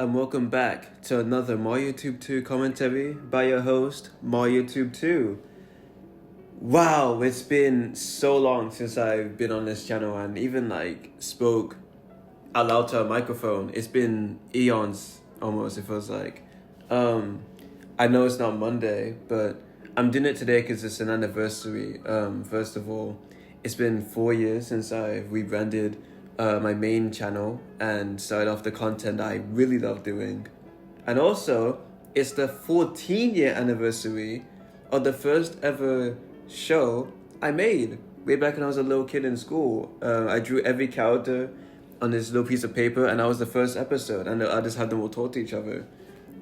and welcome back to another MyYouTube 2 commentary by your host, MyYouTube 2. Wow, it's been so long since I've been on this channel and even spoke out loud to a microphone. It's been eons almost, it feels like. I know it's not Monday, but I'm doing it today because it's an anniversary. First of all, it's been 4 years since I've rebranded my main channel and started off the content I really love doing. And also, it's the 14-year anniversary of the first ever show I made way back when I was a little kid in school. I drew every character on this little piece of paper, and that was the first episode, and I just had them all talk to each other.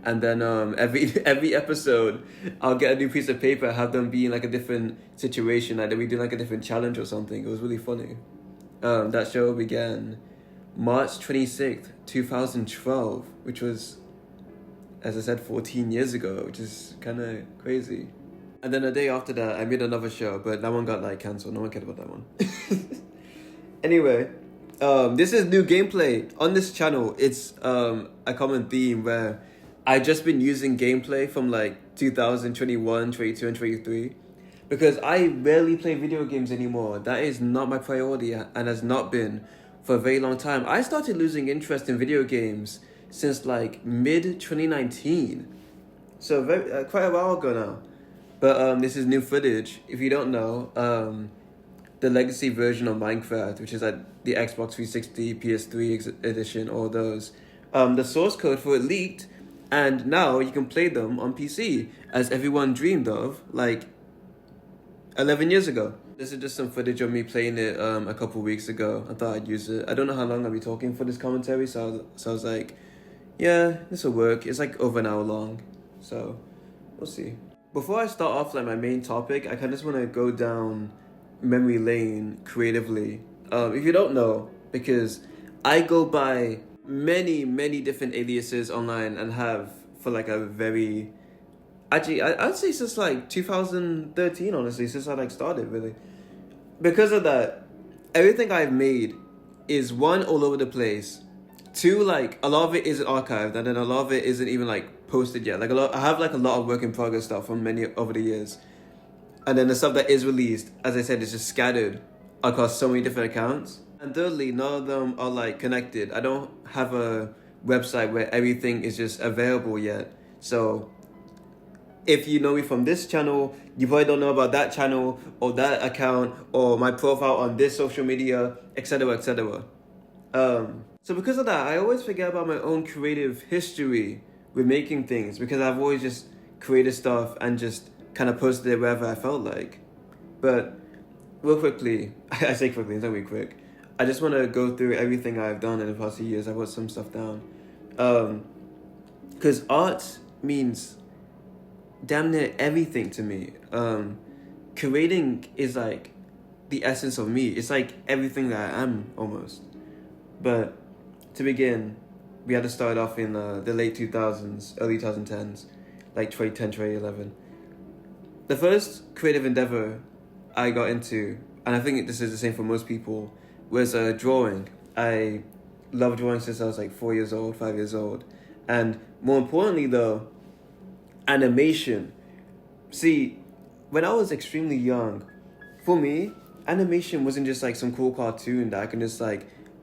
And then every episode, I'll get a new piece of paper, have them be in like a different situation, like we do like a different challenge or something. It was really funny. That show began March 26th, 2012, which was, as I said, 14 years ago, which is kind of crazy. And then a day after that, I made another show, but that one got cancelled. No one cared about that one. Anyway, this is new gameplay on this channel. It's a common theme where I've just been using gameplay from 2021, 22, and 23. Because I rarely play video games anymore. That is not my priority and has not been for a very long time. I started losing interest in video games since mid-2019. So quite a while ago now. But this is new footage. If you don't know, the legacy version of Minecraft, which is the Xbox 360, PS3 edition, all those, the source code for it leaked, and now you can play them on PC, as everyone dreamed of, 11 years ago. This is just some footage of me playing it a couple weeks ago. I thought I'd use it. I don't know how long I'll be talking for this commentary, so I was like, yeah, this will work. It's over an hour long, so we'll see. Before I start off my main topic, I kind of just want to go down memory lane creatively. If you don't know, because I go by many different aliases online and have for a very... Actually, I'd say since 2013, honestly, since I started, really. Because of that, everything I've made is one, all over the place. Two, a lot of it isn't archived, and then a lot of it isn't even posted yet. I have a lot of work in progress stuff from many over the years. And then the stuff that is released, as I said, is just scattered across so many different accounts. And thirdly, none of them are connected. I don't have a website where everything is just available yet. So if you know me from this channel, you probably don't know about that channel or that account or my profile on this social media, etc, etc. So because of that, I always forget about my own creative history with making things, because I've always just created stuff and just kind of posted it wherever I felt like. But real quickly, I say quickly, it's not really quick, I just want to go through everything I've done in the past few years. I wrote some stuff down. Because art means damn near everything to me. Creating is the essence of me. It's everything that I am almost. But to begin, we had to start off in the late 2000s, early 2010s, 2010, 2011. The first creative endeavor I got into, and I think this is the same for most people, was drawing. I loved drawing since I was 4 years old, 5 years old. And more importantly though, animation. See, when I was extremely young, for me, animation wasn't just some cool cartoon that I can just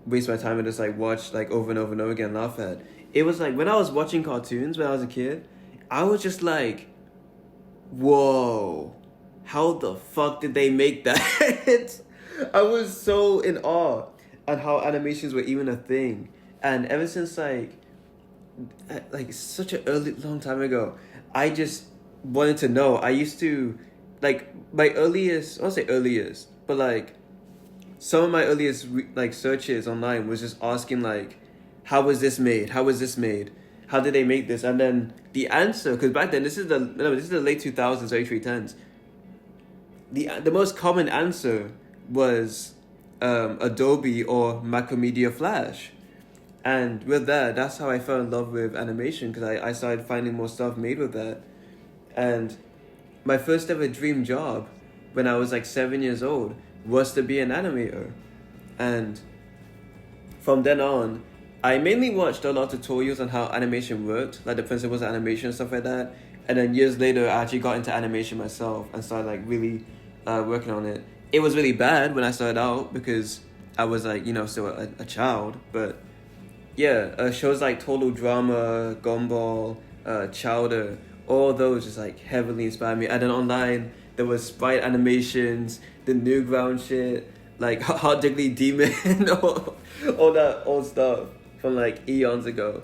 waste my time and just watch over and over and over again and laugh at. It was when I was watching cartoons when I was a kid, I was just whoa, how the fuck did they make that? I was so in awe at how animations were even a thing. And ever since such a long time ago, I just wanted to know. I used to, my earliest, I won't say earliest, but some of my earliest searches online was just asking how was this made? How was this made? How did they make this? And then the answer, because back then, this is the late 2000s, early 310s. The most common answer was Adobe or Macromedia Flash. And with that's how I fell in love with animation, because I started finding more stuff made with that. And my first ever dream job when I was 7 years old was to be an animator. And from then on, I mainly watched a lot of tutorials on how animation worked, like the principles of animation and stuff like that. And then years later, I actually got into animation myself and started like really working on it. It was really bad when I started out because I was like, still a child. But yeah, shows like Total Drama, Gumball, Chowder, all those just like heavily inspired me. And then online, there was sprite animations, the Newground shit, like Hot Diggly Demon, all that old stuff from like eons ago.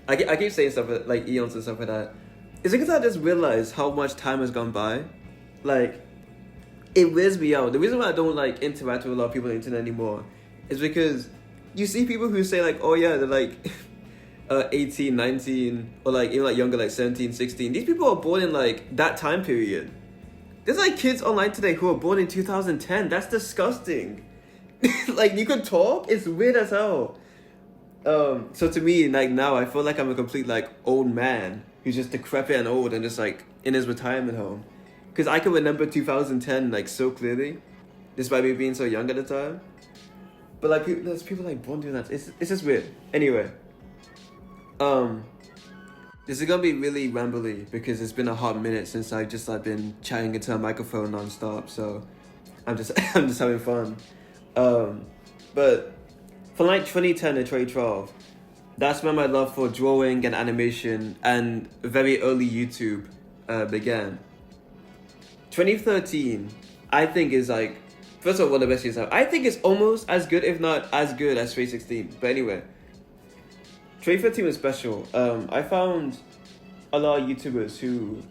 I keep saying stuff like eons and stuff like that. It's because I just realized how much time has gone by. Like, it weirds me out. The reason why I don't like interact with a lot of people on the internet anymore is because you see people who say like, oh yeah, they're like 18, 19, or like even like younger, like 17, 16. These people are born in like that time period. There's like kids online today who are born in 2010. That's disgusting. Like, you could talk? It's weird as hell. So to me, like now, I feel like I'm a complete like old man who's just decrepit and old and just like in his retirement home. Because I can remember 2010 like so clearly, despite me being so young at the time. But like, there's people like born doing that. It's just weird. Anyway, this is gonna be really rambly because it's been a hot minute since I've just like been chatting into a microphone nonstop. So I'm just having fun. But from like 2010 to 2012, that's when my love for drawing and animation and very early YouTube began. 2013, I think is like, first of all, one of the best years ever. I think it's almost as good, if not as good as 2016. But anyway, 2013 was special. I found a lot of YouTubers who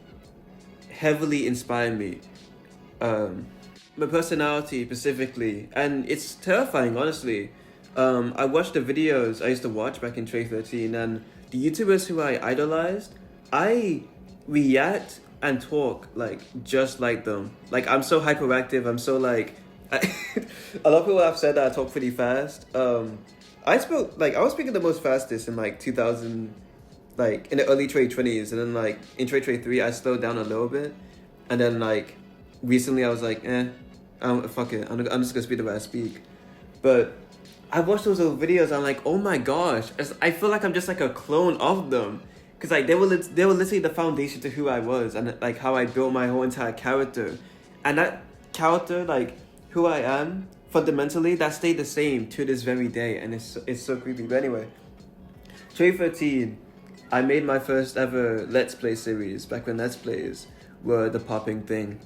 heavily inspired me. My personality specifically, and it's terrifying, honestly. I watched the videos I used to watch back in 2013, and the YouTubers who I idolized, I react and talk like just like them. Like, I'm so hyperactive. I'm so like, a lot of people have said that I talk pretty fast. I was speaking the most fastest in like 2000, like in the early 2020s, and then like in 2023 I slowed down a little bit, and then like recently I was like, fuck it, I'm just gonna speak the way I speak. But I watched those old videos, I'm like, oh my gosh, I feel like I'm just like a clone of them. Cause like they were literally the foundation to who I was and like how I built my whole entire character. And that character, like who I am, fundamentally, that stayed the same to this very day, and it's so creepy. But anyway, 2013, I made my first ever Let's Play series, back when Let's Plays were the popping thing.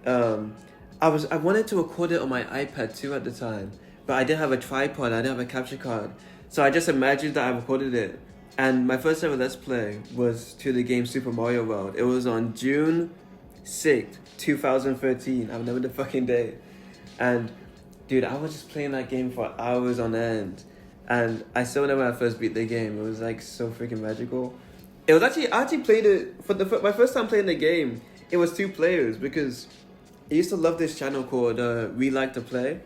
I wanted to record it on my iPad too at the time, but I didn't have a tripod, I didn't have a capture card. So I just imagined that I recorded it. And my first ever Let's Play was to the game Super Mario World. It was on June 6th, 2013. I remember the fucking day. And dude, I was just playing that game for hours on end. And I still remember when I first beat the game. It was like so freaking magical. It was I actually played it for my first time playing the game. It was 2 players because I used to love this channel called We Like to Play.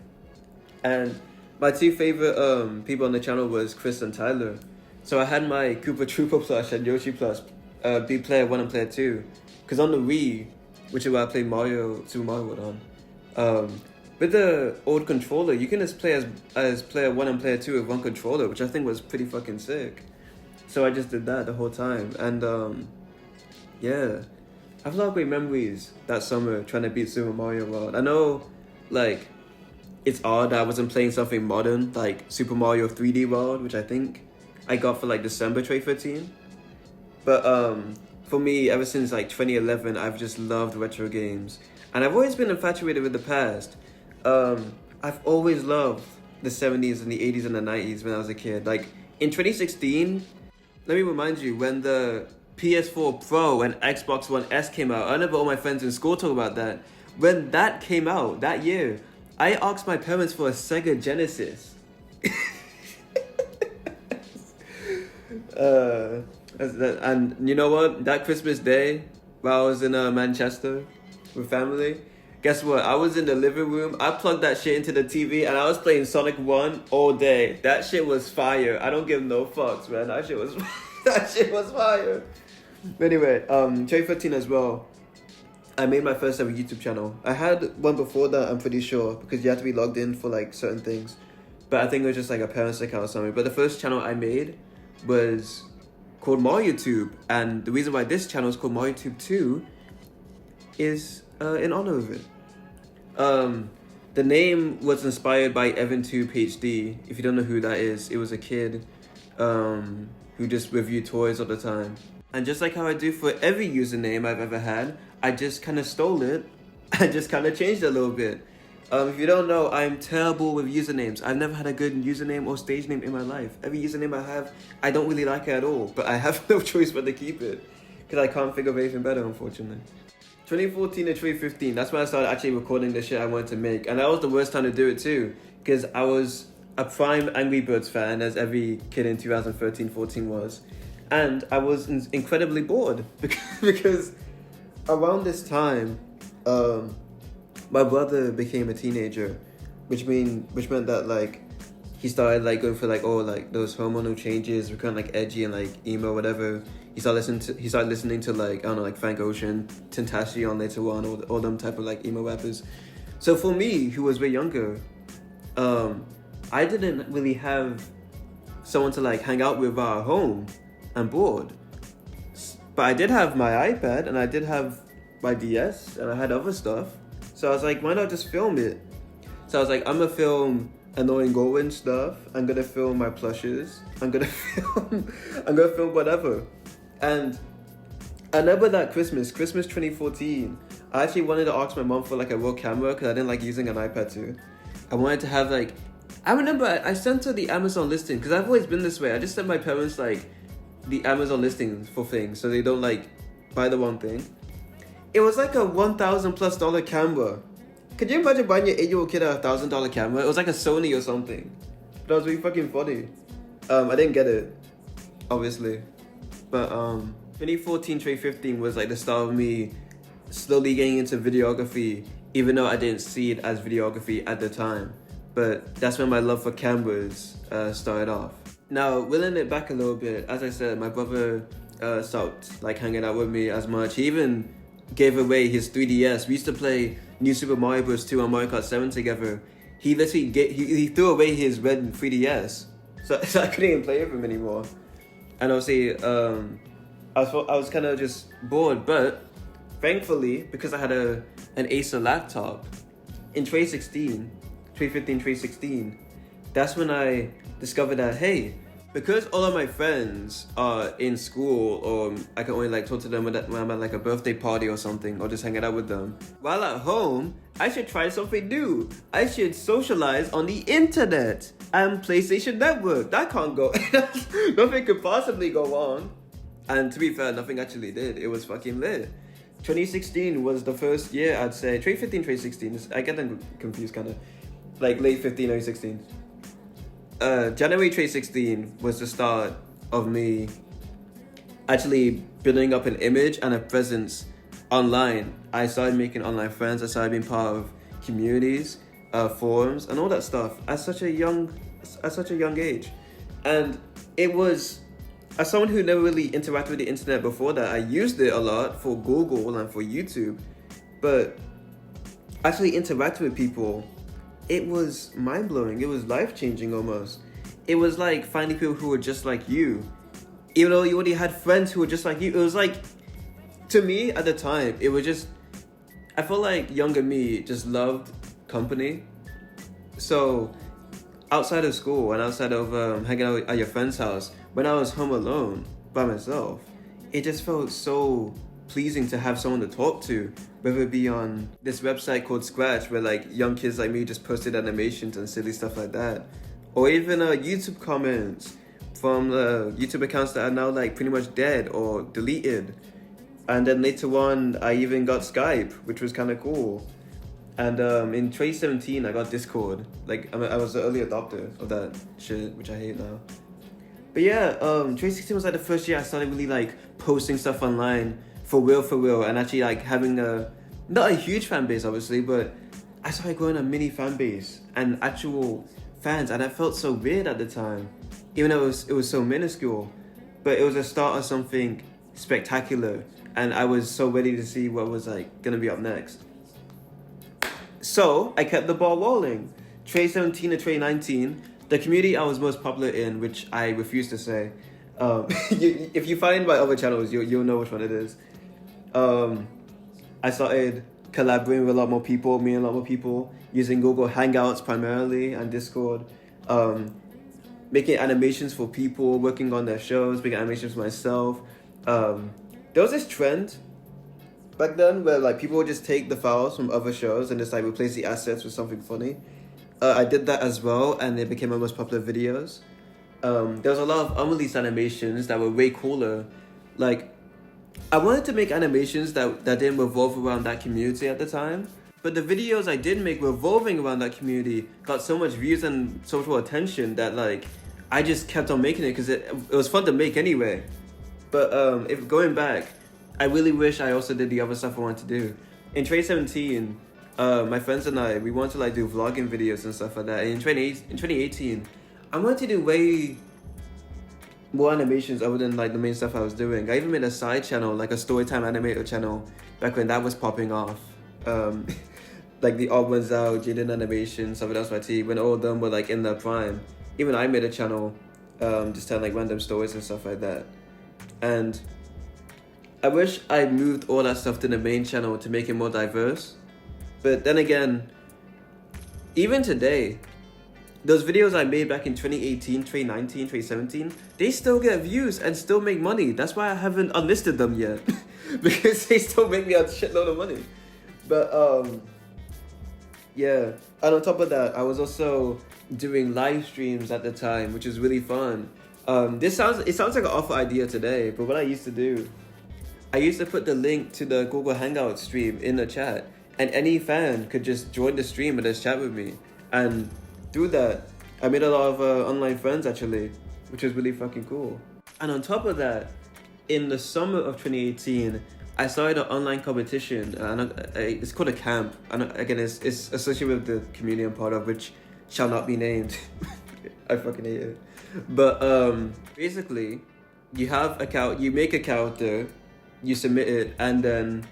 And my 2 favorite people on the channel was Chris and Tyler. So I had my Koopa Troopa plush and Yoshi plush be player 1 and player 2. Because on the Wii, which is where I played Super Mario World on, with the old controller, you can just play as player 1 and player 2 with one controller, which I think was pretty fucking sick. So I just did that the whole time. And yeah, I have a lot of great memories that summer trying to beat Super Mario World. I know, like, it's odd that I wasn't playing something modern, like Super Mario 3D World, which I think I got for like December 2013. But for me, ever since like 2011, I've just loved retro games. And I've always been infatuated with the past. I've always loved the 70s and the 80s and the 90s when I was a kid. Like in 2016, let me remind you, when the PS4 Pro and Xbox One S came out, I remember all my friends in school talk about that. When that came out, that year, I asked my parents for a Sega Genesis. And you know what? That Christmas day, while I was in Manchester with family, guess what? I was in the living room. I plugged that shit into the TV, and I was playing Sonic 1 all day. That shit was fire. I don't give no fucks, man. That shit was fire. But anyway, 2015 as well, I made my first ever YouTube channel. I had one before that, I'm pretty sure, because you have to be logged in for like certain things. but I think it was just like a parents account or something. But the first channel I made was called MUSICCCCCC, and the reason why this channel is called MUSICCCCCC 2 is in honor of it. The name was inspired by Evan2 PhD. If you don't know who that is, it was a kid who just reviewed toys all the time. And just like how I do for every username I've ever had, I just kind of stole it and just kind of changed it a little bit. If you don't know, I'm terrible with usernames. I've never had a good username or stage name in my life. Every username I have, I don't really like it at all, but I have no choice but to keep it because I can't think of anything better, unfortunately. 2014 to 2015, that's when I started actually recording the shit I wanted to make. And that was the worst time to do it too, because I was a prime Angry Birds fan, as every kid in 2013-14 was. And I was incredibly bored because around this time, my brother became a teenager, which meant that like he started like going for like those hormonal changes, becoming like edgy and like emo, whatever. He started listening to like, I don't know, like Frank Ocean, Tentacion later on, all them type of like emo rappers. So for me, who was way younger, I didn't really have someone to like hang out with at home and bored. But I did have my iPad and I did have my DS and I had other stuff. So I was like, why not just film it? So I was like, I'm gonna film annoying Goldwyn stuff. I'm gonna film my plushes. I'm gonna film whatever. And I remember that Christmas 2014, I actually wanted to ask my mom for like a real camera because I didn't like using an iPad too. I wanted to have like, I remember I sent her the Amazon listing because I've always been this way. I just sent my parents like the Amazon listings for things so they don't like buy the wrong thing. It was like a $1,000+ camera. Could you imagine buying your 8-year-old kid a $1,000 camera? It was like a Sony or something. That was really fucking funny. I didn't get it, obviously. But 2014, 2015 was like the start of me slowly getting into videography, even though I didn't see it as videography at the time. But that's when my love for cameras started off. Now, wheeling it back a little bit, as I said, my brother stopped like hanging out with me as much. He even gave away his 3DS. We used to play New Super Mario Bros. 2 and Mario Kart 7 together. He literally he threw away his red 3DS, so I couldn't even play with him anymore. And obviously, I was kind of just bored. But thankfully, because I had an Acer laptop in 2015, 2016, that's when I discovered that, hey, because all of my friends are in school, or I can only like talk to them when I'm at like a birthday party or something, or just hanging out with them, while at home, I should try something new. I should socialize on the internet and PlayStation Network. That can't go. Nothing could possibly go on. And to be fair, nothing actually did. It was fucking lit. 2016 was the first year, I'd say. 2015, 2016. I get them confused, kind of. Like late 15, early 16. January 2016 was the start of me actually building up an image and a presence online. I started making online friends. I started being part of communities, forums, and all that stuff at such a young age. And it was, as someone who never really interacted with the internet before that, I used it a lot for Google and for YouTube, but actually interacting with people, it was mind-blowing. It was life-changing almost. It was like finding people who were just like you. Even though you already had friends who were just like you, it was like, to me at the time, it was just, I felt like younger me just loved company. So outside of school and outside of hanging out at your friend's house, when I was home alone by myself, it just felt so pleasing to have someone to talk to, whether it be on this website called Scratch, where like young kids like me just posted animations and silly stuff like that, or even YouTube comments from YouTube accounts that are now like pretty much dead or deleted. And then later on, I even got Skype, which was kind of cool. And in 2017, I got Discord. Like I was the early adopter of that shit, which I hate now. But yeah, 2016 was like the first year I started really like posting stuff online for real, and actually like having not a huge fan base obviously, but I started growing a mini fan base and actual fans, and I felt so weird at the time, even though it was so minuscule. But it was a start of something spectacular, and I was so ready to see what was like gonna be up next. So I kept the ball rolling. 2017 to 2019, the community I was most popular in, which I refuse to say. If you find my other channels, you'll know which one it is. I started collaborating with a lot more people, meeting a lot more people, using Google Hangouts primarily and Discord, making animations for people, working on their shows, making animations for myself. There was this trend back then where like people would just take the files from other shows and just like replace the assets with something funny. I did that as well, and it became my most popular videos. There was a lot of unreleased animations that were way cooler. Like, I wanted to make animations that didn't revolve around that community at the time, but the videos I did make revolving around that community got so much views and so much more attention that like I just kept on making it because it was fun to make anyway. But if going back, I really wish I also did the other stuff I wanted to do. In 2017, my friends and I, we wanted to like do vlogging videos and stuff like that. And in 2018, I wanted to do way more animations other than like the main stuff I was doing. I even made a side channel, like a storytime animator channel, back when that was popping off. Like the Odd Ones Out, Jaden Animation, Something Else YT, when all of them were like in their prime. Even I made a channel, just telling like random stories and stuff like that. And I wish I moved all that stuff to the main channel to make it more diverse. But then again, even today, those videos I made back in 2018, 2019, 2017, they still get views and still make money. That's why I haven't unlisted them yet. Because they still make me a shitload of money. But yeah. And on top of that, I was also doing live streams at the time, which is really fun. It sounds like an awful idea today, but what I used to do, I used to put the link to the Google Hangout stream in the chat, and any fan could just join the stream and just chat with me. And through that, I made a lot of online friends actually, which was really fucking cool. And on top of that, in the summer of 2018, I started an online competition, and it's called a camp. And again, it's associated with the community I'm part of, which shall not be named. I fucking hate it. But basically, you make a character, you submit it, and then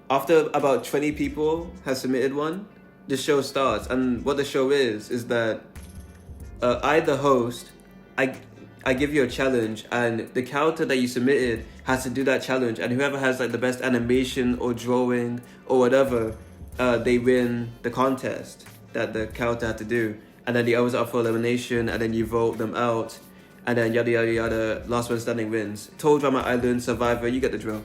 after about 20 people have submitted one, the show starts. And what the show is that I, the host, I give you a challenge, and the character that you submitted has to do that challenge, and whoever has like the best animation or drawing or whatever, they win the contest that the character had to do. And then the others are up for elimination, and then you vote them out, and then yada yada yada, last one standing wins. Total Drama Island, Survivor, you get the drill.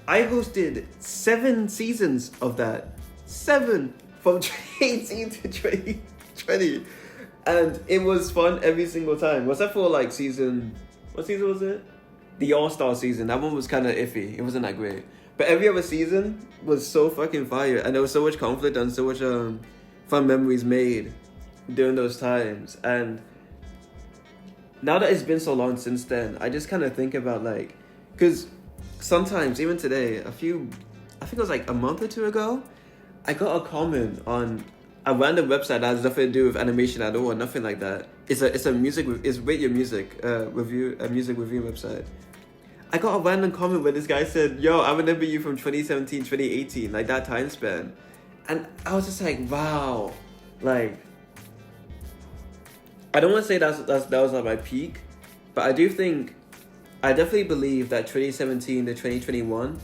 I hosted 7 seasons of that. 7 from 2018 to 2020. And it was fun every single time. Except for like what season was it? The All-Star season. That one was kind of iffy. It wasn't that great. But every other season was so fucking fire. And there was so much conflict and so much fun memories made during those times. And now that it's been so long since then, I just kind of think about like, because sometimes, even today, I think it was like a month or 2 ago, I got a comment on a random website that has nothing to do with animation at all, nothing like that. It's Rate Your Music review, a music review website. I got a random comment where this guy said, "Yo, I remember you from 2017, 2018, like that time span," and I was just like, wow, like I don't want to say that was at my peak, but I definitely believe that 2017 to 2021,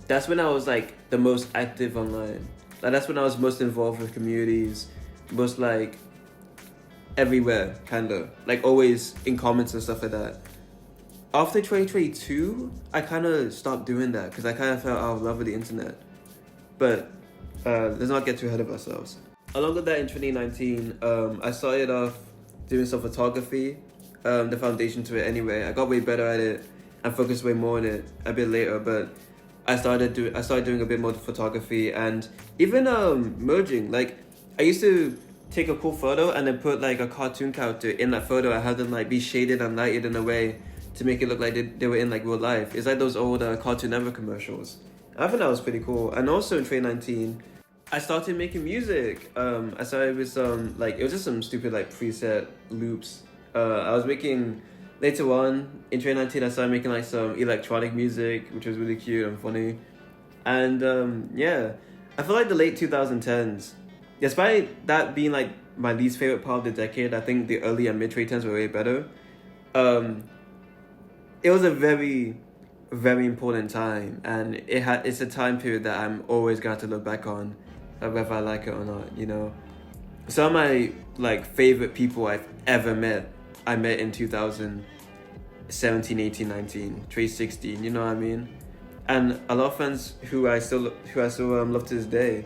that's when I was like the most active online. Like that's when I was most involved with communities, most like everywhere, kind of like always in comments and stuff like that. After 2022, I kind of stopped doing that because I kind of felt out of love with the internet. But let's not get too ahead of ourselves. Along with that, in 2019, I started off doing some photography, the foundation to it anyway. I got way better at it and focused way more on it a bit later, but I started doing a bit more photography and even merging. Like I used to take a cool photo and then put like a cartoon character in that photo. I had them like be shaded and lighted in a way to make it look like they were in like real life. It's like those old Cartoon Network commercials. I think that was pretty cool. And also in 2019, I started making music. I started with some like, it was just some stupid like preset loops. I was making, later on in 2019, I started making like some electronic music, which was really cute and funny. And yeah, I feel like the late 2010s, despite that being like my least favorite part of the decade. I think the early and mid 2010s were way better. It was a very, very important time, and it's a time period that I'm always going to look back on, whether I like it or not, you know. Some of my like favorite people I've ever met, I met in 2017, 18, 19, 2016, you know what I mean? And a lot of friends who I still love to this day,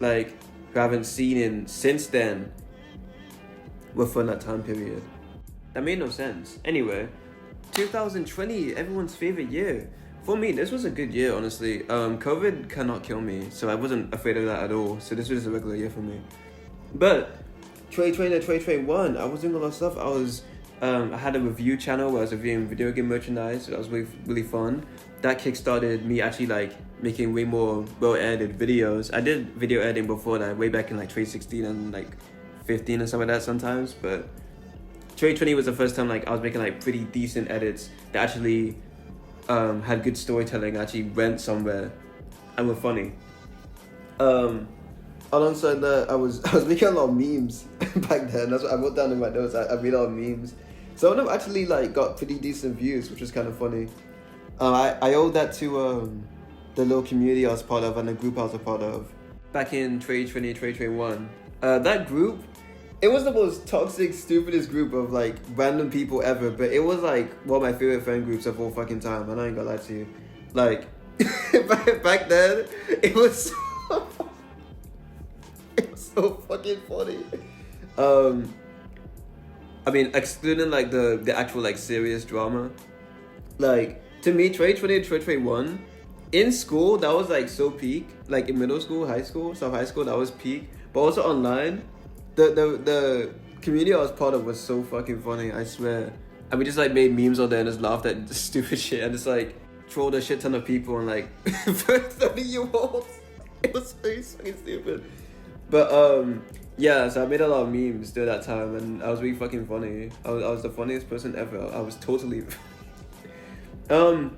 like who I haven't seen since then, were from that time period. That made no sense. Anyway, 2020, everyone's favorite year. For me, this was a good year, honestly. COVID cannot kill me, so I wasn't afraid of that at all. So this was a regular year for me. But 2020 to 2021, I was doing a lot of stuff. I had a review channel where I was reviewing video game merchandise. So that was really, really fun. That kickstarted me actually like making way more well-edited videos. I did video editing before that, way back in like 2016 and like 15 and stuff like that sometimes. But 2020 was the first time like I was making like pretty decent edits that actually had good storytelling, actually went somewhere and were funny. Alongside that, I was making a lot of memes back then. That's what I wrote down in my notes. I made a lot of memes. Some of them actually like got pretty decent views, which was kind of funny. I owe that to the little community I was part of and the group I was a part of back in 2020, 2021. That group, it was the most toxic, stupidest group of like random people ever, but it was like one of my favorite friend groups of all fucking time, and I ain't gonna lie to you. Like, back then, it was so fucking funny. I mean, excluding like the actual like serious drama, like to me 2020 and 2021 in school, that was like so peak. Like in middle school, high school, high school, that was peak. But also online, the community I was part of was so fucking funny, I swear. And we just like made memes all day and just laughed at stupid shit and just like trolled a shit ton of people and like 30-year-olds. It was so fucking stupid. But yeah, so I made a lot of memes during that time, and I was really fucking funny. I was the funniest person ever. I was totally I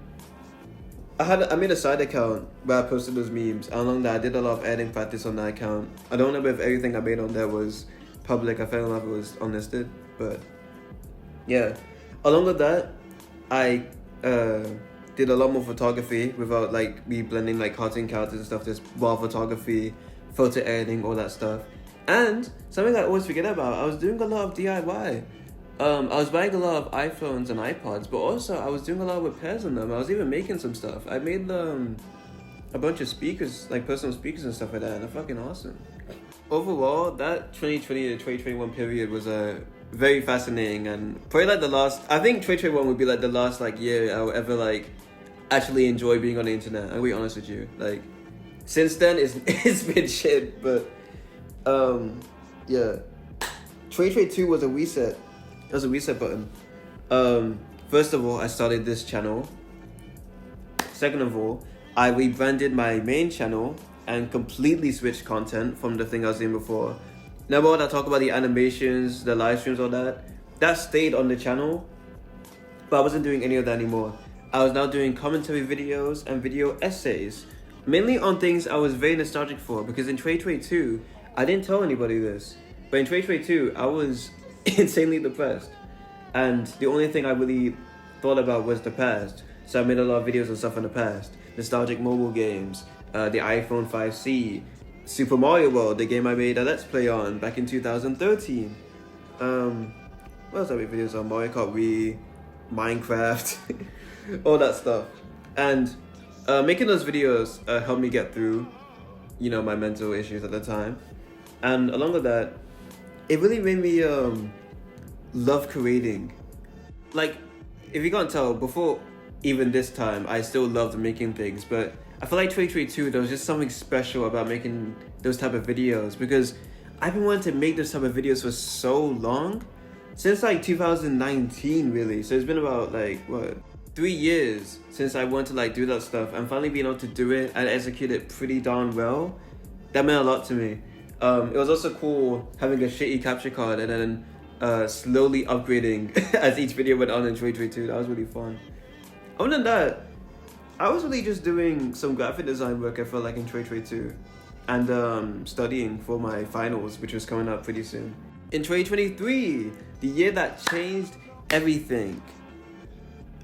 made a side account where I posted those memes, and along that I did a lot of editing practice on that account. I don't know if everything I made on there was public. I felt like it was unlisted, but yeah. Along with that, I did a lot more photography without like me blending like cartoon characters and stuff. Just raw photography, photo editing, all that stuff. And something I always forget about, I was doing a lot of DIY. I was buying a lot of iPhones and iPods, but also I was doing a lot of repairs on them. I was even making some stuff. I made a bunch of speakers, like personal speakers and stuff like that, and they're fucking awesome. Overall, that 2020 to 2021 period was a very fascinating, and probably like I think 2021 would be like the last like year I would ever like actually enjoy being on the internet. I'll be honest with you. Like since then it's been shit, but yeah. 2022 was a reset. It was a reset button. First of all, I started this channel. Second of all, I rebranded my main channel and completely switched content from the thing I was doing before. Now, when I talk about the animations, the live streams, all that stayed on the channel, but I wasn't doing any of that anymore. I was now doing commentary videos and video essays, mainly on things I was very nostalgic for, because in 2022, I didn't tell anybody this, but in 2022, I was insanely depressed, and the only thing I really thought about was the past. So I made a lot of videos and stuff in the past, nostalgic mobile games, the iPhone 5C, Super Mario World, the game I made a Let's Play on back in 2013. What else I made videos on? Mario Kart Wii, Minecraft, all that stuff. And making those videos helped me get through, my mental issues at the time. And along with that, it really made me love creating. Like, if you can't tell, before even this time, I still loved making things, but I feel like 2022, there was just something special about making those type of videos, because I've been wanting to make those type of videos for so long, since like 2019 really. So it's been about like, 3 years since I wanted to like do that stuff, and finally being able to do it and execute it pretty darn well, that meant a lot to me. It was also cool having a shitty capture card and then slowly upgrading as each video went on in 2022. That was really fun. Other than that, I was really just doing some graphic design work, I felt like, in 2022. and studying for my finals, which was coming up pretty soon. In 2023, the year that changed everything.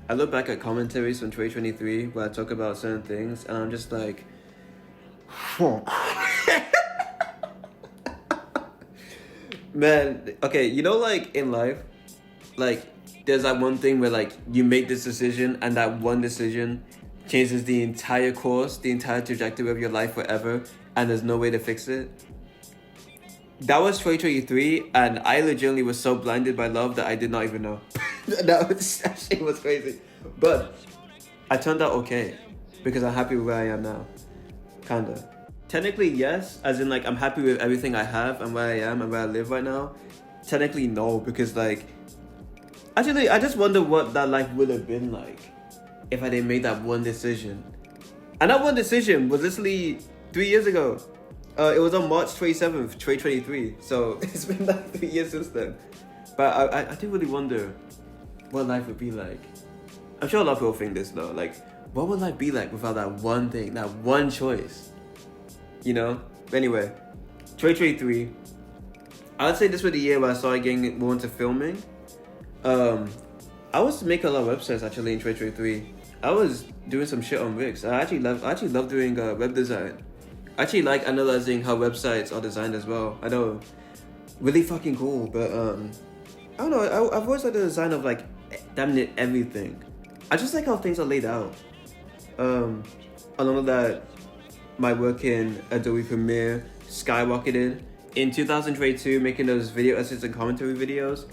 I look back at commentaries from 2023 where I talk about certain things, and I'm just like, fuck. Man, okay, you know, like in life, like there's that one thing where like you make this decision and that one decision changes the entire course, the entire trajectory of your life forever, and there's no way to fix it. That was 2023, and I legitimately was so blinded by love that I did not even know. That shit was crazy. But I turned out okay because I'm happy with where I am now. Kinda. Technically, yes, as in like I'm happy with everything I have and where I am and where I live right now. Technically, no, because like, actually, I just wonder what that life would have been like if I didn't make that one decision. And that one decision was literally 3 years ago. It was on March 27th, 2023. So it's been like 3 years since then. But I do really wonder what life would be like. I'm sure a lot of people think this though. Like, what would life be like without that one thing, that one choice? You know? Anyway, 2023. I would say this was the year where I started getting more into filming. I was making a lot of websites actually in 2023. I was doing some shit on Wix. I actually love doing web design. I actually like analyzing how websites are designed as well. I know, really fucking cool. But I don't know. I've always liked the design of like damn near everything. I just like how things are laid out. Along with that, my work in Adobe Premiere skyrocketed in 2022, making those video essays and commentary videos.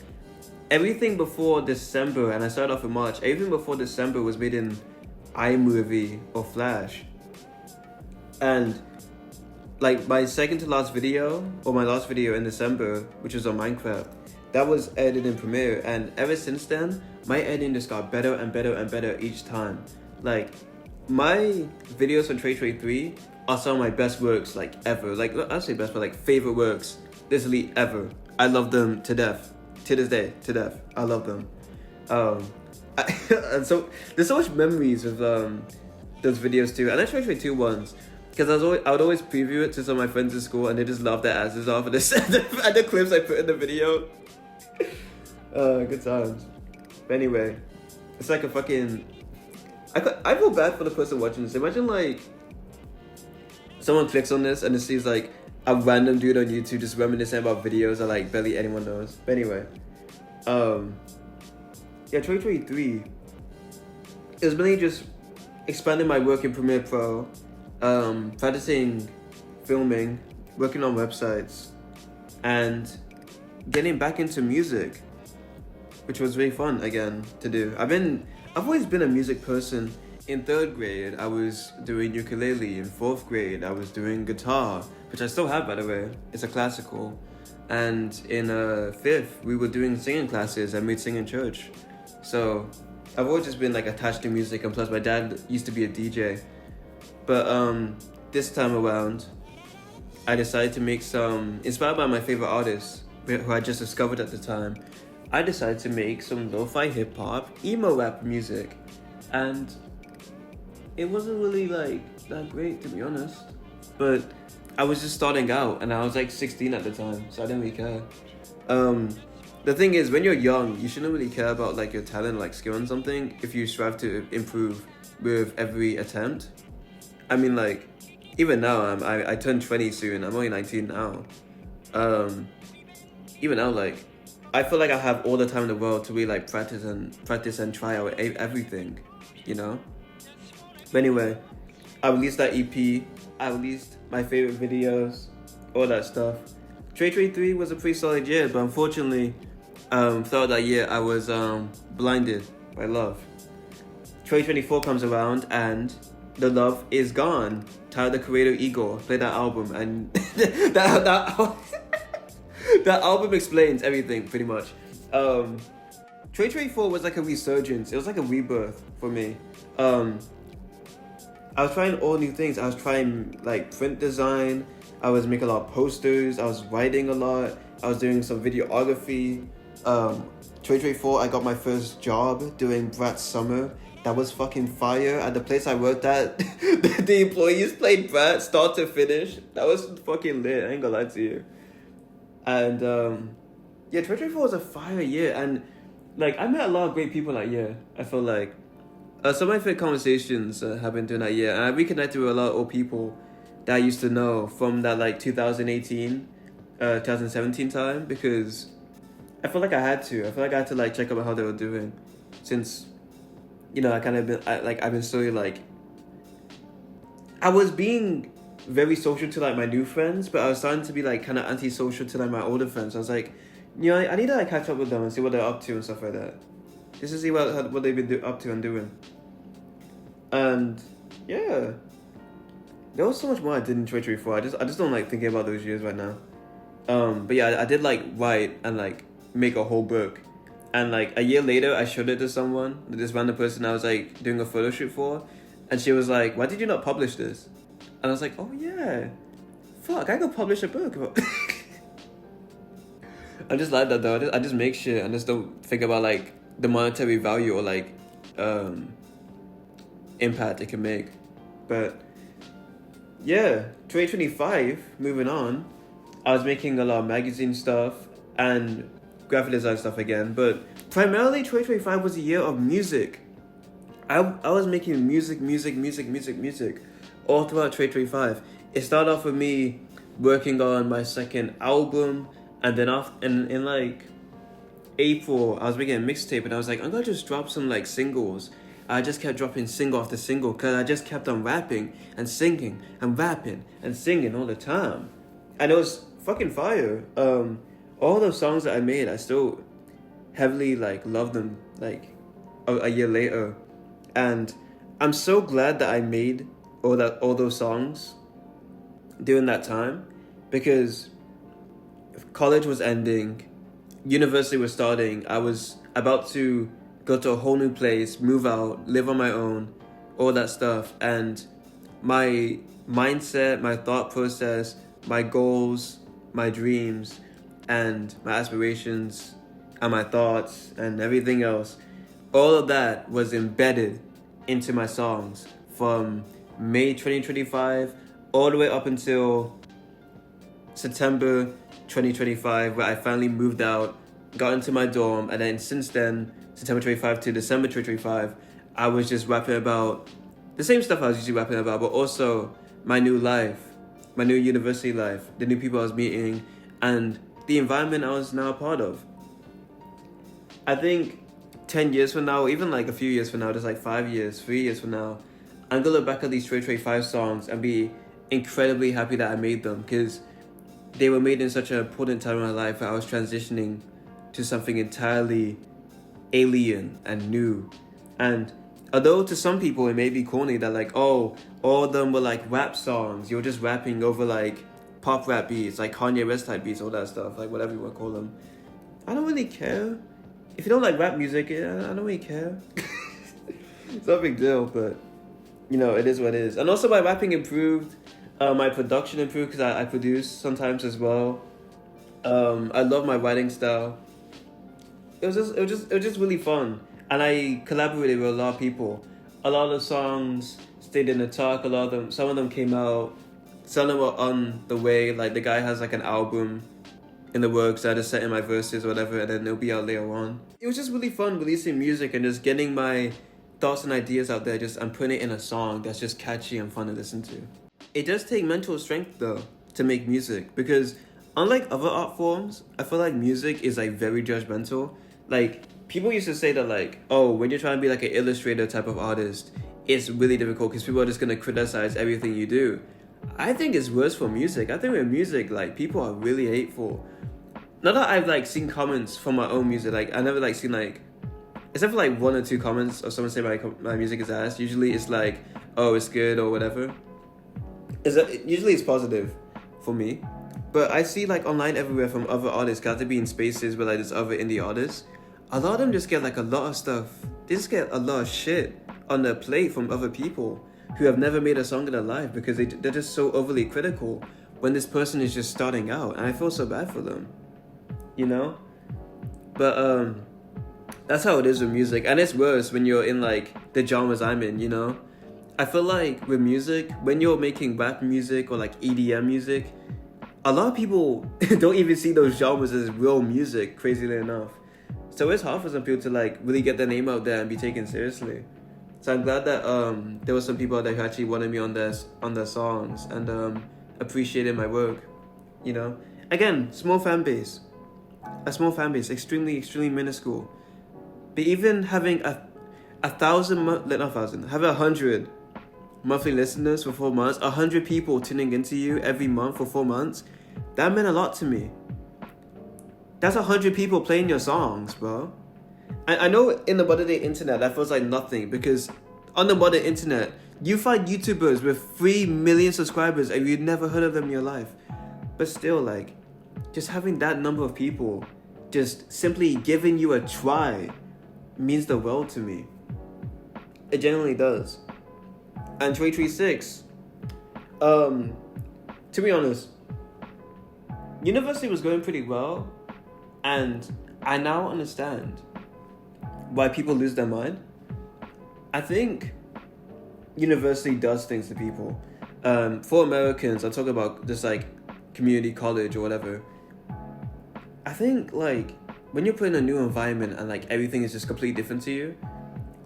Everything before December, and I started off in March, everything before December was made in iMovie or Flash. And like my second to last video, or my last video in December, which was on Minecraft, that was edited in Premiere. And ever since then, my editing just got better and better and better each time. Like, my videos from 2023 are some of my best works like ever. Like, I'll say best, but like favorite works literally ever. I love them to death. To this day, to death. I love them. And so there's so much memories of those videos too. And I 2022 ones, because I would always preview it to some of my friends in school, and they just laughed their asses off at the clips I put in the video. Good times. But anyway, it's like a fucking. I feel bad for the person watching this. Imagine like someone clicks on this and it sees like a random dude on YouTube just reminiscing about videos that like barely anyone knows. But anyway, yeah, 2023 is really just expanding my work in Premiere Pro, practicing filming, working on websites, and getting back into music, which was really fun again to do. I've always been a music person. In 3rd grade, I was doing ukulele. In 4th grade, I was doing guitar, which I still have, by the way. It's a classical. And in 5th, we were doing singing classes, and we'd sing in church. So I've always just been like attached to music, and plus my dad used to be a DJ. But this time around, I decided to make some, inspired by my favorite artists, who I just discovered at the time, I decided to make some lo-fi hip-hop, emo rap music. And it wasn't really like that great, to be honest. But I was just starting out, and I was like 16 at the time, so I didn't really care. The thing is, when you're young, you shouldn't really care about like your talent, like skill in something, if you strive to improve with every attempt. I mean, like, even now, I turned 20 soon. I'm only 19 now. Even now, like, I feel like I have all the time in the world to really like practice and try out everything, you know? But anyway, I released that EP. I released my favorite videos, all that stuff. 2023 was a pretty solid year, but unfortunately, throughout that year, I was blinded by love. 2024 comes around, and the love is gone. Tyler, the Creator, Igor, play that album, and that album explains everything, pretty much. 2024 was like a resurgence. It was like a rebirth for me. I was trying all new things. I was trying like print design. I was making a lot of posters. I was writing a lot. I was doing some videography. 2024, I got my first job doing Brat Summer. That was fucking fire. At the place I worked at, the employees played Brat start to finish. That was fucking lit. I ain't gonna lie to you. And yeah, 2024 was a fire year, and like I met a lot of great people that year. I feel like some of my favorite conversations happened during that year, and I reconnected with a lot of old people that I used to know from that like 2018, 2017 time, because I feel like I had to. I feel like I had to like check out how they were doing, since, you know, I've been slowly like, I was being very social to like my new friends, but I was starting to be like kind of antisocial to like my older friends. I was like, you know, I need to like catch up with them and see what they're up to and stuff like that, just to see what they've been up to and doing. And yeah, there was so much more I did in 2024. I just don't like thinking about those years right now. But yeah, I did like write and like make a whole book, and like a year later I showed it to someone, this random person I was like doing a photo shoot for, and she was like, why did you not publish this? And I was like, oh yeah, fuck, I could publish a book. I'm just like that though. I just make shit and just don't think about like the monetary value or like impact it can make. But yeah, 2025, moving on, I was making a lot of magazine stuff and graphic design stuff again, but primarily 2025 was a year of music. I was making music all throughout 2025. It started off with me working on my second album, and then in like April I was making a mixtape, and I was like, I'm gonna just drop some like singles. I just kept dropping single after single because I just kept on rapping and singing and rapping and singing all the time, and it was fucking fire. All those songs that I made, I still heavily like love them like a year later, and I'm so glad that I made all those songs during that time, because college was ending, university was starting, I was about to go to a whole new place, move out, live on my own, all that stuff, and my mindset, my thought process, my goals, my dreams, and my aspirations, and my thoughts, and everything else, all of that was embedded into my songs from May 2025 all the way up until September 2025, where I finally moved out, got into my dorm, and then since then, September 25 to December 2025, I was just rapping about the same stuff I was usually rapping about, but also my new life, my new university life, the new people I was meeting, and the environment I was now a part of. I think 10 years from now, or even like a few years from now, just like 5 years, 3 years from now, I'm gonna look back at these 2025 songs and be incredibly happy that I made them, because they were made in such an important time in my life where I was transitioning to something entirely alien and new. And although to some people it may be corny that like, oh, all of them were like rap songs, you're just rapping over like pop rap beats, like Kanye West type beats, all that stuff, like whatever you want to call them, I don't really care. If you don't like rap music, I don't really care. It's not a big deal, but you know, it is what it is. And also my rapping improved, my production improved because I produce sometimes as well. I love my writing style. It was just really fun, and I collaborated with a lot of people. A lot of the songs stayed in the talk. Some of them came out. Some of them were on the way. Like the guy has like an album in the works. I just set in my verses or whatever, and then it'll be out later on. It was just really fun releasing music and just getting my thoughts and ideas out there, and putting it in a song that's just catchy and fun to listen to. It does take mental strength though to make music, because unlike other art forms, I feel like music is like very judgmental. Like people used to say that like, oh, when you're trying to be like an illustrator type of artist, it's really difficult because people are just gonna criticize everything you do. I think it's worse for music. I think with music, like people are really hateful. Not that I've like seen comments from my own music, like I never like seen like, except for like 1 or 2 comments of someone saying my music is ass. Usually it's like, oh, it's good or whatever. Usually it's positive for me. But I see like online everywhere from other artists, got to be in spaces where like there's other indie artists. A lot of them just get like a lot of stuff. They just get a lot of shit on their plate from other people who have never made a song in their life because they're just so overly critical when this person is just starting out. And I feel so bad for them, you know? But That's how it is with music, and it's worse when you're in like the genres I'm in, you know? I feel like with music, when you're making rap music or like EDM music, a lot of people don't even see those genres as real music, crazily enough. So it's hard for some people to like really get their name out there and be taken seriously. So I'm glad that there were some people that who actually wanted me on their songs and appreciated my work, you know? Again, small fan base. A small fan base, extremely, extremely minuscule. But even having a 100 monthly listeners for 4 months, 100 people tuning into you every month for 4 months, that meant a lot to me. That's 100 people playing your songs, bro. I know in the modern day internet that feels like nothing, because on the modern internet you find YouTubers with 3 million subscribers and you'd never heard of them in your life. But still, like, just having that number of people just simply giving you a try means the world to me. It genuinely does. And 336, to be honest, university was going pretty well, and I now understand why people lose their mind. I think university does things to people. For Americans, I'm talking about just like community college or whatever. I think like when you're put in a new environment and like everything is just completely different to you,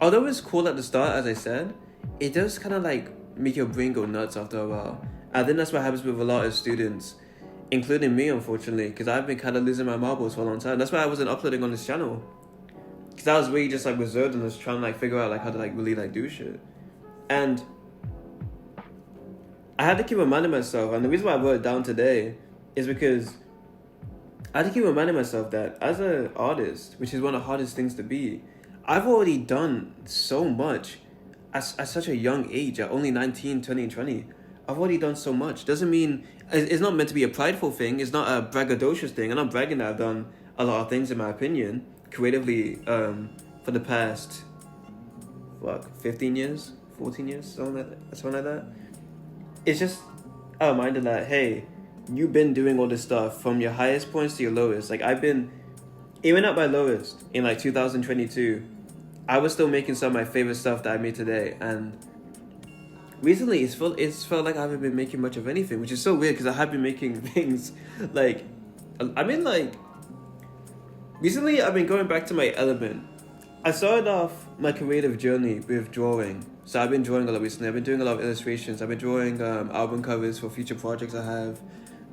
although it's cool at the start, as I said, it does kind of like make your brain go nuts after a while. I think that's what happens with a lot of students, including me, unfortunately, because I've been kind of losing my marbles for a long time. That's why I wasn't uploading on this channel, because I was really just like reserved and just trying to like figure out like how to like really like do shit. And I had to keep reminding myself, and the reason why I wrote it down today is because I had to keep reminding myself that as an artist, which is one of the hardest things to be, I've already done so much at such a young age, at only 19, turning 20. I've already done so much. Doesn't mean, it's not meant to be a prideful thing. It's not a braggadocious thing. I'm not bragging that I've done a lot of things, in my opinion, creatively, for the past, 15 years, 14 years, something like that. It's just a reminder that, hey, you've been doing all this stuff from your highest points to your lowest. Like, I've been, even at my lowest in like 2022, I was still making some of my favorite stuff that I made today. And recently it's felt like I haven't been making much of anything, which is so weird, because I have been making things like, I mean, like, recently I've been going back to my element. I started off my creative journey with drawing. So I've been drawing a lot recently. I've been doing a lot of illustrations. I've been drawing album covers for future projects I have.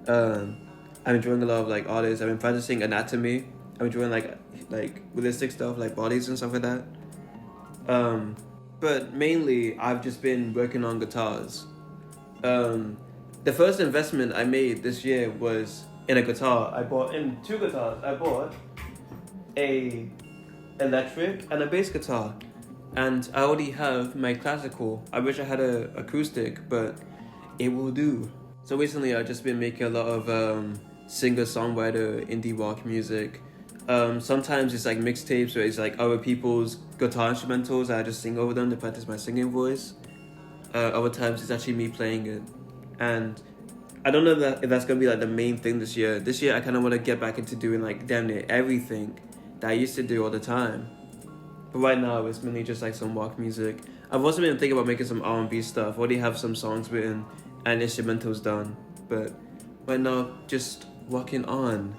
I've been drawing a lot of like artists. I've been practicing anatomy. I've been drawing like realistic stuff, like bodies and stuff like that. But mainly I've just been working on guitars. The first investment I made this year was in a guitar. I bought in 2 guitars. I bought a electric and a bass guitar. And I already have my classical. I wish I had a acoustic, but it will do. So recently I've just been making a lot of singer-songwriter indie rock music. Sometimes it's like mixtapes where it's like other people's guitar instrumentals and I just sing over them to practice my singing voice. Other times it's actually me playing it. And I don't know if that's going to be like the main thing this year. This year I kind of want to get back into doing like damn near everything that I used to do all the time. But right now, it's mainly just like some rock music. I've also been thinking about making some R&B stuff. I already have some songs written and instrumentals done. But right now, just walking on.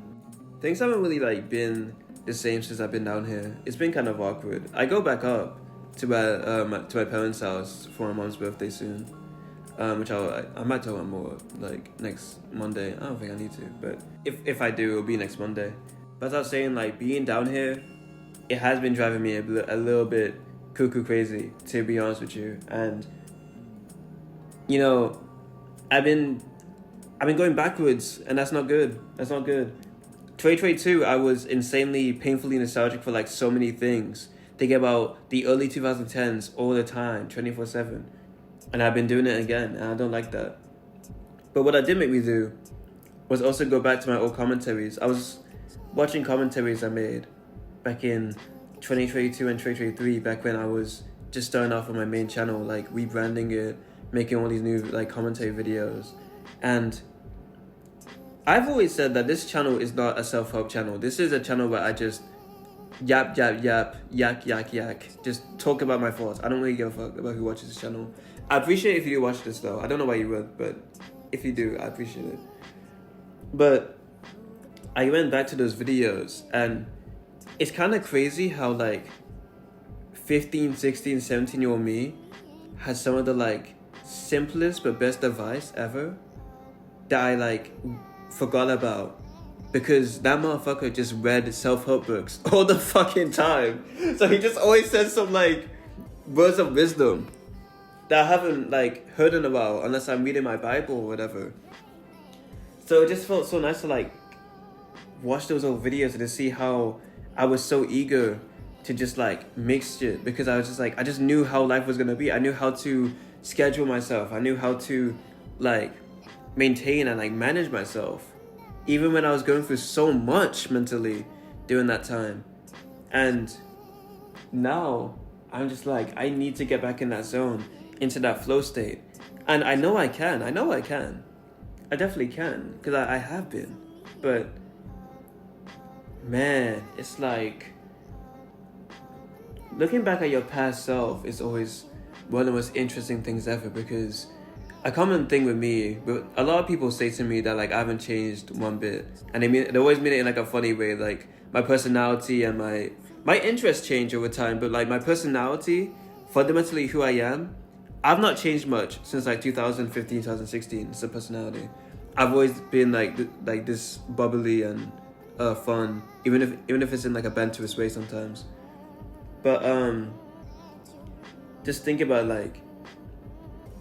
Things haven't really like been the same since I've been down here. It's been kind of awkward. I go back up to my parents' house for my mom's birthday soon. Which I might tell them more like next Monday. I don't think I need to, but if I do, it'll be next Monday. But as I was saying, like being down here, it has been driving me a little bit cuckoo crazy, to be honest with you. And you know, I've been going backwards, and that's not good. 2022, I was insanely, painfully nostalgic for like so many things. Thinking about the early 2010s all the time, 24/7, and I've been doing it again, and I don't like that. But what I did make me do was also go back to my old commentaries. I was watching commentaries I made back in 2022 and 2023, back when I was just starting off on my main channel, like rebranding it, making all these new like commentary videos. And I've always said that this channel is not a self-help channel. This is a channel where I just yap, yap, yap, yak, yak, yak. Just talk about my thoughts. I don't really give a fuck about who watches this channel. I appreciate if you do watch this though. I don't know why you would, but if you do, I appreciate it. But I went back to those videos, and it's kind of crazy how like 15, 16, 17-year-old me has some of the like simplest but best advice ever that I like forgot about, because that motherfucker just read self-help books all the fucking time. So he just always says some like words of wisdom that I haven't like heard in a while unless I'm reading my Bible or whatever. So it just felt so nice to like watch those old videos and to see how I was so eager to just like make shit, because I was just like, I just knew how life was gonna be. I knew how to schedule myself. I knew how to like maintain and like manage myself, even when I was going through so much mentally during that time. And now I'm just like, I need to get back in that zone, into that flow state. And I know I can. I definitely can, because I have been. But man, it's like looking back at your past self is always one of the most interesting things ever, because a common thing with me, a lot of people say to me that like I haven't changed one bit, and they always mean it in like a funny way, like my personality and my interests change over time, but like my personality, fundamentally who I am, I've not changed much since like 2015, 2016. It's a personality. I've always been like this bubbly and fun, even if it's in like a banterous way sometimes. But just think about like,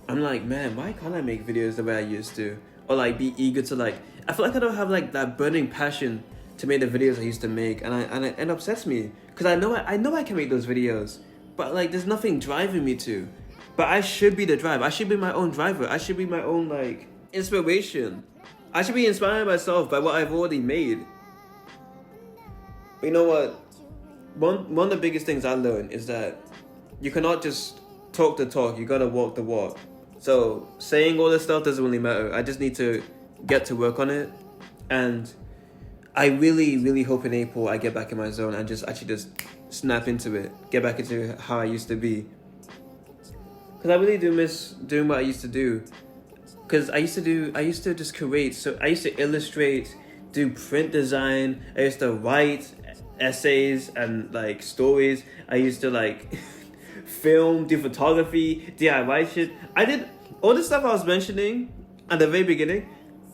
I'm like, man, why can't I make videos the way I used to? Or like be eager to like, I feel like I don't have like that burning passion to make the videos I used to make, and it upsets me, because I know I can make those videos, but like there's nothing driving me to. But I should be the drive. I should be my own driver. I should be my own like inspiration. I should be inspiring myself by what I've already made. But you know what? One of the biggest things I learned is that you cannot just talk the talk. You gotta walk the walk. So saying all this stuff doesn't really matter. I just need to get to work on it, and I really, really hope in April I get back in my zone and just snap into it, get back into how I used to be. Because I really do miss doing what I used to do. Because I used to just create. So I used to illustrate, do print design. I used to write essays and like stories. I used to like film, do photography, DIY shit. I did all the stuff I was mentioning at the very beginning.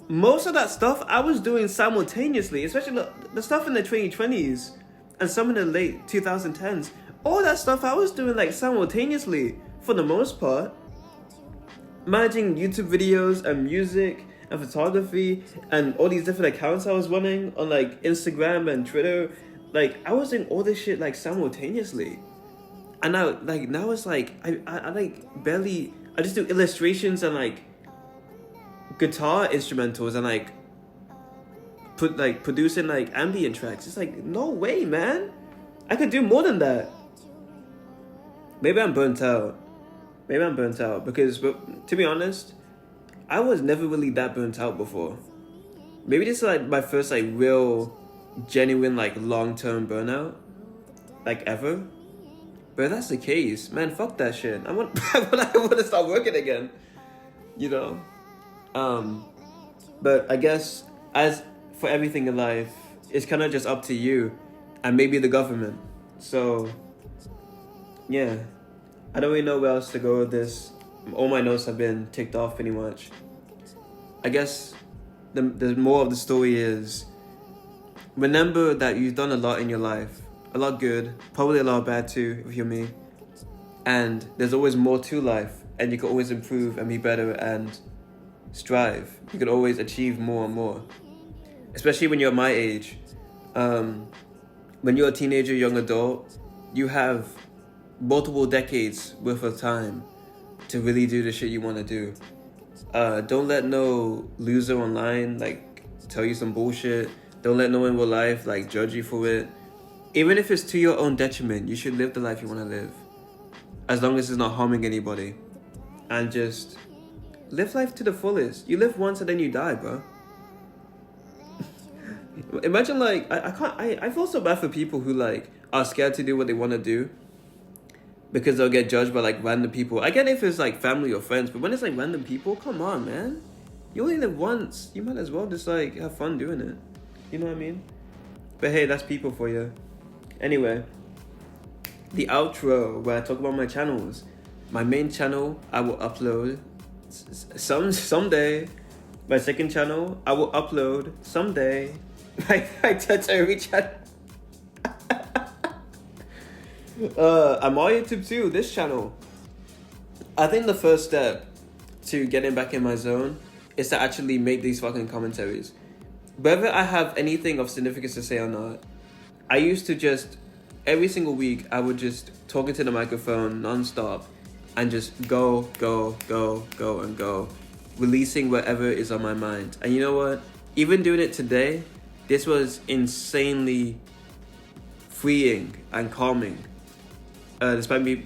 Most of that stuff I was doing simultaneously, especially the stuff in the 2020s and some in the late 2010s. All that stuff I was doing like simultaneously for the most part. Managing YouTube videos and music and photography and all these different accounts I was running on like Instagram and Twitter. Like I was doing all this shit like simultaneously. And now it's like I like barely, I just do illustrations and like guitar instrumentals and like producing like ambient tracks. It's like, no way, man. I could do more than that. Maybe I'm burnt out because, but to be honest, I was never really that burnt out before. Maybe this is like my first like real genuine like long-term burnout like ever. But if that's the case, man, fuck that shit. I want to start working again, you know. But I guess as for everything in life, it's kind of just up to you and maybe the government. So yeah, I don't really know where else to go with this. All my notes have been ticked off pretty much. I guess the more of the story is, remember that you've done a lot in your life. A lot good, probably a lot bad too, if you're me. And there's always more to life, and you can always improve and be better and strive. You can always achieve more and more. Especially when you're my age. When you're a teenager, young adult, you have multiple decades worth of time to really do the shit you want to do. Don't let no loser online like tell you some bullshit. Don't let no one in real life like judge you for it. Even if it's to your own detriment, you should live the life you want to live. As long as it's not harming anybody. And just live life to the fullest. You live once and then you die, bro. Imagine like, I feel so bad for people who like are scared to do what they want to do because they'll get judged by like random people. I get it if it's like family or friends, but when it's like random people, come on, man. You only live once. You might as well just like have fun doing it. You know what I mean? But hey, that's people for you. Anyway, the outro where I talk about my channels. My main channel, I will upload someday. My second channel, I will upload someday. I touch every channel. I'm on YouTube too, this channel. I think the first step to getting back in my zone is to actually make these fucking commentaries. Whether I have anything of significance to say or not, I used to just, every single week, I would just talk into the microphone non-stop and just go, releasing whatever is on my mind. And you know what? Even doing it today, this was insanely freeing and calming. Despite me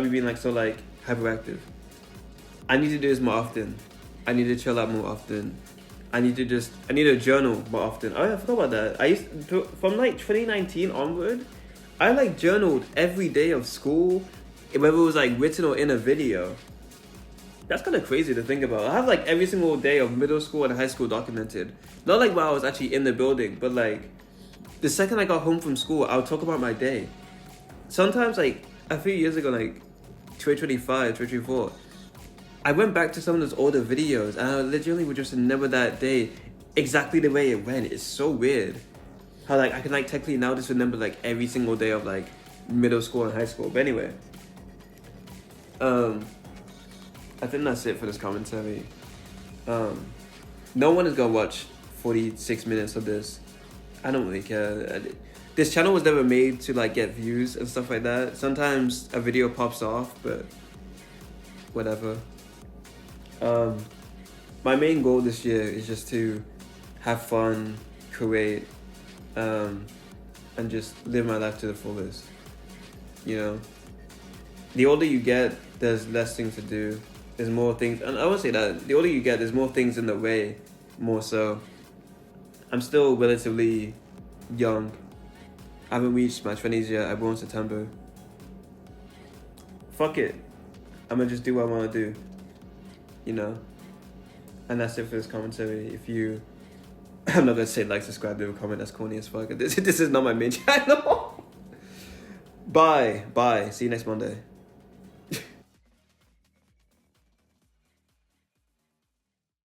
being like so like hyperactive. I need to do this more often. I need to chill out more often. I need to journal more often. Oh yeah, I forgot about that. I used to, from like 2019 onward, I like journaled every day of school, whether it was like written or in a video. That's kind of crazy to think about. I have like every single day of middle school and high school documented. Not like while I was actually in the building, but like the second I got home from school, I would talk about my day. Sometimes like a few years ago, like 2025, 2024, I went back to some of those older videos and I literally would just remember that day exactly the way it went. It's so weird how like I can like technically now just remember like every single day of like middle school and high school. But anyway, I think that's it for this commentary. No one is gonna watch 46 minutes of this. I don't really care. This channel was never made to like get views and stuff like that. Sometimes a video pops off, but whatever. My main goal this year is just to have fun, create, and just live my life to the fullest. You know, the older you get, there's less things to do. There's more things, and I would say that the older you get, there's more things in the way, more so. I'm still relatively young. I haven't reached my 20s yet. I born in September. Fuck it. I'm gonna just do what I wanna do. You know? And that's it for this commentary. If you... I'm not gonna say like, subscribe, leave a comment. That's corny as fuck. This is not my main channel. Bye. See you next Monday.